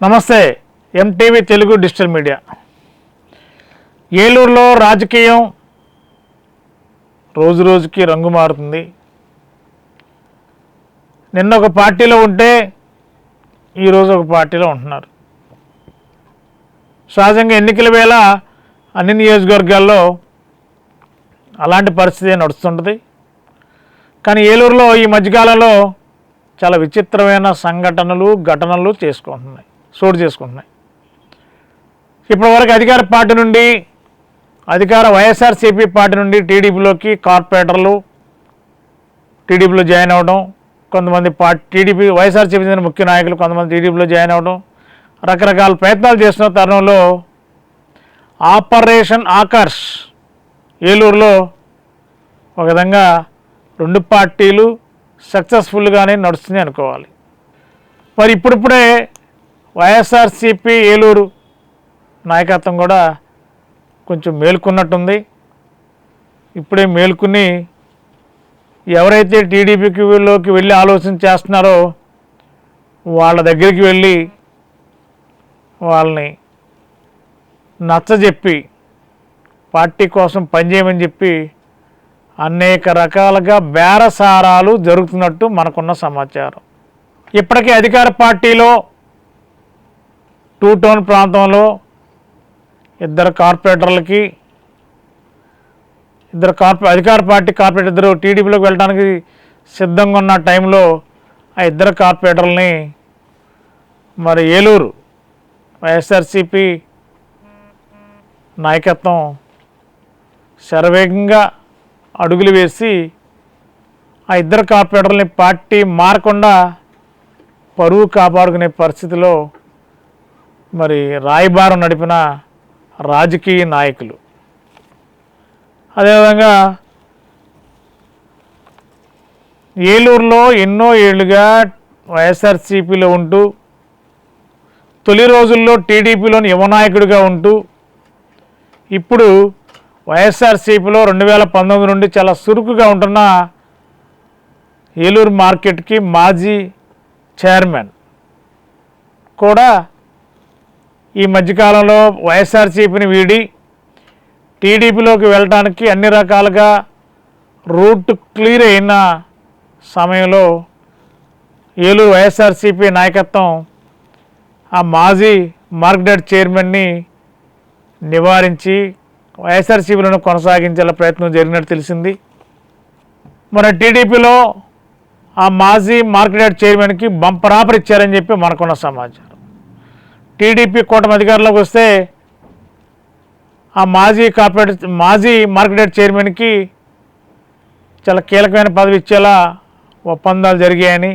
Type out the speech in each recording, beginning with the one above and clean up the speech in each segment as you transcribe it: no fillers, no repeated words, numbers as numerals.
నమస్తే. MTV Telugu digital media. ఏలూరులో రాజకీయం రోజు రోజుకి రంగు మారుతుంది. నిన్న ఒక పార్టీలో ఉంటే ఈరోజు ఒక పార్టీలో ఉంటున్నారు. సహజంగా ఎన్నికల వేళ అన్ని నియోజకవర్గాల్లో అలాంటి పరిస్థితి నడుస్తుంటుంది. కానీ ఏలూరులో ఈ మధ్యకాలంలో చాలా విచిత్రమైన సంఘటనలు ఘటనలు చోటు చేసుకుంటున్నాయి. ఇప్పటివరకు అధికార పార్టీ నుండి వైఎస్ఆర్సీపీ పార్టీ నుండి టీడీపీలోకి కార్పొరేటర్లు టీడీపీలో జాయిన్ అవ్వడం, కొంతమంది టీడీపీ వైఎస్ఆర్సీపీ చెందిన ముఖ్య నాయకులు కొంతమంది టీడీపీలో జాయిన్ అవ్వడం, రకరకాల ప్రయత్నాలు చేస్తున్న తరుణంలో ఆపరేషన్ ఆకర్ష్ ఏలూరులో ఒక విధంగా రెండు పార్టీలు సక్సెస్ఫుల్గానే నడుస్తుంది అనుకోవాలి. మరి ఇప్పుడిప్పుడే వైఎస్ఆర్సీపీ ఏలూరు నాయకత్వం కూడా కొంచెం మేల్కొన్నట్టుంది. ఇప్పుడే మేల్కొని ఎవరైతే టీడీపీలోకి వెళ్ళి ఆలోచన చేస్తున్నారో వాళ్ళ దగ్గరికి వెళ్ళి వాళ్ళని నచ్చజెప్పి పార్టీ కోసం పనిచేయమని చెప్పి అనేక రకాలుగా బేరసారాలు జరుగుతున్నట్టు మనకున్న సమాచారం. ఇప్పటికీ అధికార పార్టీలో టూ టౌన్ ప్రాంతంలో ఇద్దరు కార్పొరేటర్లకి అధికార పార్టీ కార్పొరేటర్ ఇద్దరు టీడీపీలోకి వెళ్ళడానికి సిద్ధంగా ఉన్న టైంలో ఆ ఇద్దరు కార్పొరేటర్లని మరి ఏలూరు వైఎస్ఆర్సీపీ నాయకత్వం శరవేగంగా అడుగులు వేసి ఆ ఇద్దరు కార్పొరేటర్లని పార్టీ మారకుండా పరువు కాపాడుకునే పరిస్థితిలో మరి రాయబారం నడిపిన రాజకీయ నాయకులు. అదేవిధంగా ఏలూరులో ఎన్నో ఏళ్లుగా వైఎస్ఆర్సీపీలో ఉంటూ తొలి రోజుల్లో టీడీపీలోని యువనాయకుడిగా ఉంటూ ఇప్పుడు వైఎస్ఆర్సీపీలో 2019 నుండి చాలా చురుకుగా ఉంటున్న ఏలూరు మార్కెట్కి మాజీ చైర్మన్ కూడా ఈ మధ్యకాలంలో వైఎస్ఆర్సీపీని వీడి టీడీపీలోకి వెళ్ళడానికి అన్ని రకాలుగా రూట్ క్లియర్ అయిన సమయంలో ఏలూరు వైఎస్ఆర్సీపీ నాయకత్వం ఆ మాజీ మార్కెట్ చైర్మన్ని నివారించి వైఎస్ఆర్సీపీలను కొనసాగించేలా ప్రయత్నం జరిగినట్టు తెలిసింది. మన టీడీపీలో ఆ మాజీ మార్కెట్ చైర్మన్కి బంపర్ ఆఫర్ ఇచ్చారని చెప్పి మనకున్న సమాచారం. టీడీపీ కూటమి అధికారంలోకి వస్తే ఆ మాజీ మార్కెట్ చైర్మన్కి చాలా కీలకమైన పదవి ఇచ్చేలా ఒప్పందాలు జరిగాయని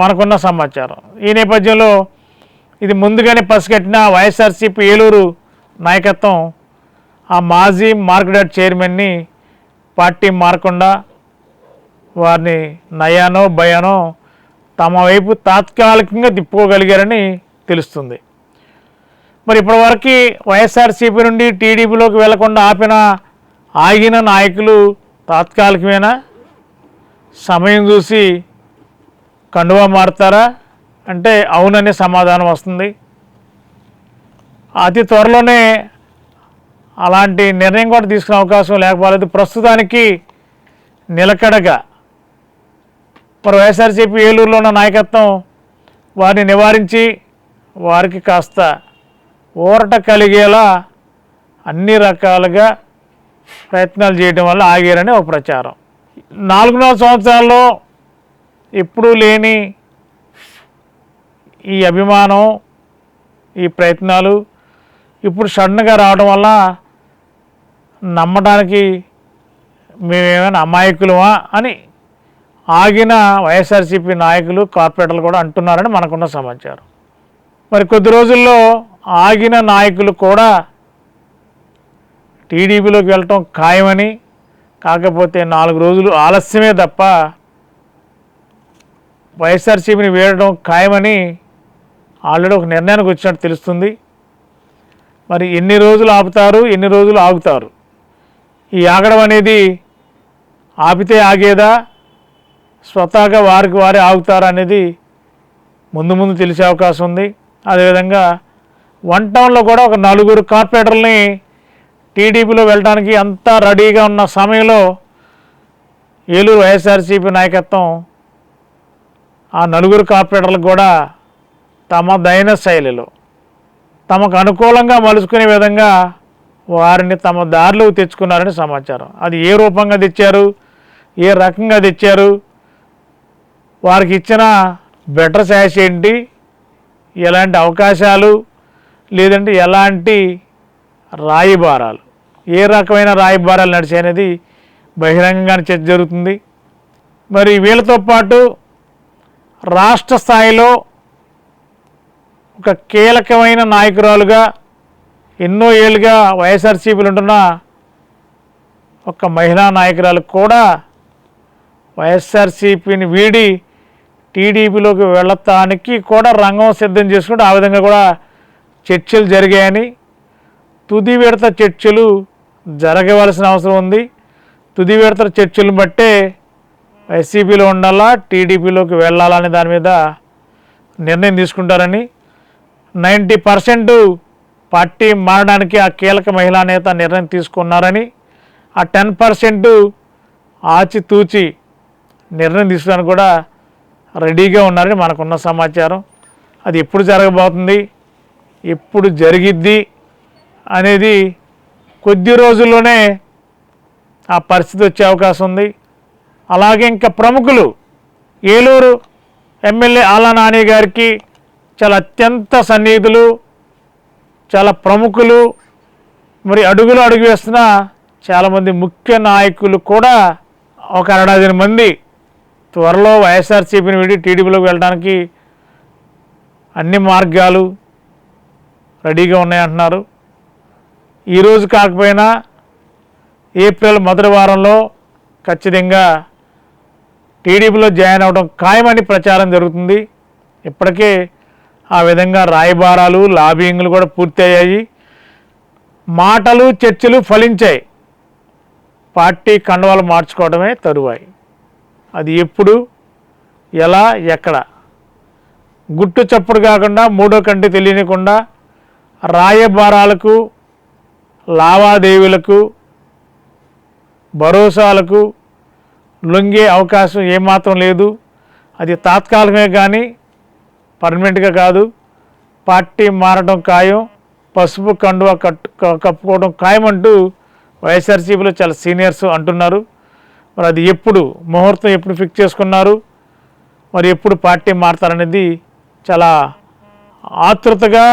మనకున్న సమాచారం. ఈ నేపథ్యంలో ఇది ముందుగానే పసిగట్టిన వైఎస్ఆర్సీపీ ఏలూరు నాయకత్వం ఆ మాజీ మార్కెట్ చైర్మన్ని పార్టీ మారకుండా వారిని నయానో భయానో తమ వైపు తాత్కాలికంగా తిప్పుకోగలిగారని తెలుస్తుంది. మరి ఇప్పటివరకు వైఎస్ఆర్సీపీ నుండి టీడీపీలోకి వెళ్లకుండా ఆగిన నాయకులు తాత్కాలికమైన సమయం చూసి కండువా మారుతారా అంటే అవుననే సమాధానం వస్తుంది. అతి త్వరలోనే అలాంటి నిర్ణయం కూడా తీసుకునే అవకాశం లేకపోలేదు. ప్రస్తుతానికి నిలకడగా మరి వైఎస్ఆర్సీపీ ఏలూరులో ఉన్న నాయకత్వం వారిని నివారించి వారికి కాస్త ఊరట కలిగేలా అన్ని రకాలుగా ప్రయత్నాలు చేయడం వల్ల ఆగారని ఒక ప్రచారం. 4 సంవత్సరాల్లో ఎప్పుడూ లేని ఈ అభిమానం ఈ ప్రయత్నాలు ఇప్పుడు సడన్గా రావడం వల్ల నమ్మడానికి మేమేమైనా అమాయకులమా అని ఆగిన వైఎస్ఆర్సీపీ నాయకులు కార్పొరేటర్లు కూడా అంటున్నారని మనకున్న సమాచారం. మరి కొద్ది రోజుల్లో ఆగిన నాయకులు కూడా టీడీపీలోకి వెళ్ళటం ఖాయమని, కాకపోతే 4 రోజులు ఆలస్యమే తప్ప వైఎస్ఆర్సీపీని వీడడం ఖాయమని ఆల్రెడీ ఒక నిర్ణయానికి వచ్చినట్టు తెలుస్తుంది. మరి ఎన్ని రోజులు ఆపుతారు, ఎన్ని రోజులు ఆగుతారు? ఈ ఆగడం అనేది ఆపితే ఆగేదా, స్వతహాగా వారికి వారే ఆగుతారా అనేది ముందు ముందు తెలిసే అవకాశం ఉంది. అదేవిధంగా 1 టౌన్లో కూడా ఒక 4 కార్పొరేటర్లని టీడీపీలో వెళ్ళడానికి అంతా రెడీగా ఉన్న సమయంలో ఏలూరు వైఎస్ఆర్సీపీ నాయకత్వం ఆ 4 కార్పొరేటర్లకు కూడా తమ దైన శైలిలో తమకు అనుకూలంగా మలుచుకునే విధంగా వారిని తమ దారిలోకి తెచ్చుకున్నారని సమాచారం. అది ఏ రూపంగా తెచ్చారు, ఏ రకంగా తెచ్చారు, వారికి ఇచ్చిన బెటర్ ఛాయిస్ ఏంటి, ఎలాంటి అవకాశాలు, లేదంటే ఎలాంటి రాయబారాలు, ఏ రకమైన రాయబారాలు నడిచాయి అనేది బహిరంగంగానే చర్చ జరుగుతుంది. మరి వీళ్ళతో పాటు రాష్ట్ర స్థాయిలో ఒక కీలకమైన నాయకురాలుగా ఎన్నో ఏళ్ళుగా వైఎస్ఆర్సీపీలు ఉంటున్న ఒక మహిళా నాయకురాలు కూడా వైఎస్ఆర్సీపీని వీడి టీడీపీలోకి వెళ్ళటానికి కూడా రంగం సిద్ధం చేసుకుంటూ ఆ విధంగా కూడా చర్చలు జరిగాయని, తుది విడత చర్చలు జరగవలసిన అవసరం ఉంది. తుది విడత చర్చలను బట్టే వైసీపీలో ఉండాలా, టీడీపీలోకి వెళ్ళాలనే దాని మీద నిర్ణయం తీసుకుంటారని, 90% పార్టీ మారడానికి ఆ కీలక మహిళా నేత నిర్ణయం తీసుకున్నారని, ఆ 10% ఆచితూచి నిర్ణయం తీసుకోవడానికి కూడా రెడీగా ఉన్నారని మనకున్న సమాచారం. అది ఎప్పుడు జరగబోతుంది, ఎప్పుడు జరిగిద్ది అనేది కొద్ది రోజుల్లోనే ఆ పరిస్థితి వచ్చే అవకాశం ఉంది. అలాగే ఇంకా ప్రముఖులు ఏలూరు ఎమ్మెల్యే ఆళ్ల నాని గారికి చాలా అత్యంత సన్నిహితులు, చాలా ప్రముఖులు, మరి అడుగులు అడుగు వేస్తున్న చాలామంది ముఖ్య నాయకులు కూడా ఒక 60 మంది త్వరలో వైఎస్ఆర్సీపీని వీడి టీడీపీలోకి వెళ్ళడానికి అన్ని మార్గాలు రెడీగా ఉన్నాయంటున్నారు. ఈరోజు కాకపోయినా ఏప్రిల్ మొదటి వారంలో ఖచ్చితంగా టీడీపీలో జాయిన్ అవ్వడం ఖాయమని ప్రచారం జరుగుతుంది. ఇప్పటికే ఆ విధంగా రాయబారాలు, లాబింగ్లు కూడా పూర్తయ్యాయి. మాటలు, చర్చలు ఫలించాయి. పార్టీ కండవాలు మార్చుకోవడమే తరువాయి. అది ఎప్పుడు, ఎలా, ఎక్కడ గుట్టు చప్పుడు కాకుండా, మూడో కంటి తెలియనికుండా రాయబారాలకు, లావాదేవీలకు, భరోసాలకు లొంగే అవకాశం ఏమాత్రం లేదు. అది తాత్కాలికమే కానీ పర్మనెంట్గా కాదు. పార్టీ మారడం ఖాయం, పసుపు కండువా కప్పుకోవడం ఖాయమంటూ వైఎస్ఆర్సీపీలో చాలా సీనియర్స్ అంటున్నారు. మరి అది ఎప్పుడు, ముహూర్తం ఎప్పుడు ఫిక్స్ చేసుకున్నారు, మరి ఎప్పుడు పార్టీ మారుతారనేది చాలా ఆతృతగా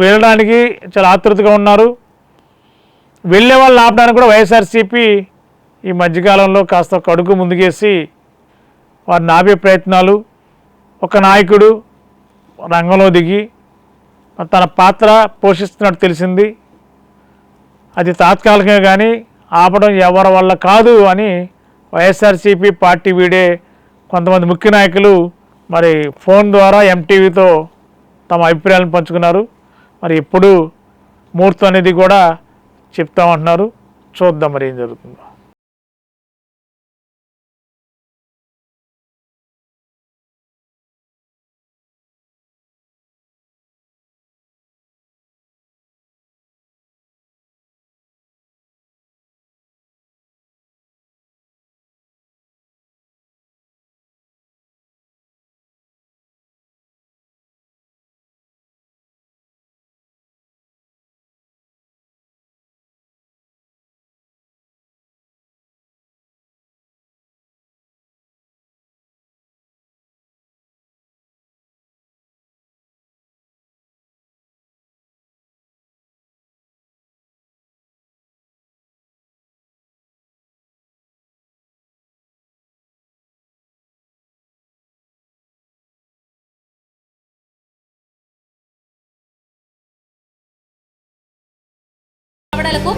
వెళ్ళడానికి చాలా ఆతృతగా ఉన్నారు. వెళ్ళే వాళ్ళు ఆపడానికి కూడా వైఎస్ఆర్సీపీ ఈ మధ్యకాలంలో కాస్త ఒక అడుగు ముందుకేసి వారిని ఆపే ప్రయత్నాలు, ఒక నాయకుడు రంగంలో దిగి తన పాత్ర పోషిస్తున్నట్టు తెలిసింది. అది తాత్కాలికంగా కానీ ఆపడం ఎవరి వల్ల కాదు అని వైఎస్ఆర్సీపీ పార్టీ వీడే కొంతమంది ముఖ్య నాయకులు మరి ఫోన్ ద్వారా ఎంటీవీతో తమ అభిప్రాయాలను పంచుకున్నారు. మరి ఎప్పుడు ముహూర్తం అనేది కూడా చెప్తామంటున్నారు. చూద్దాం మరి ఏం జరుగుతుందో.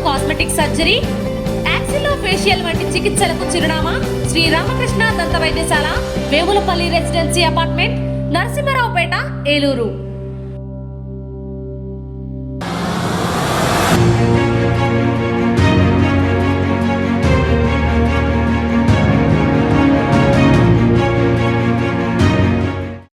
కాస్మెటిక్ సర్జరీ, యాక్సిలోఫేషియల్ వంటి చికిత్సలకు చిరునామా శ్రీ రామకృష్ణ దంత వైద్యశాల, వేములపల్లి రెసిడెన్సీ అపార్ట్మెంట్, నరసింహారావుపేట, ఏలూరు.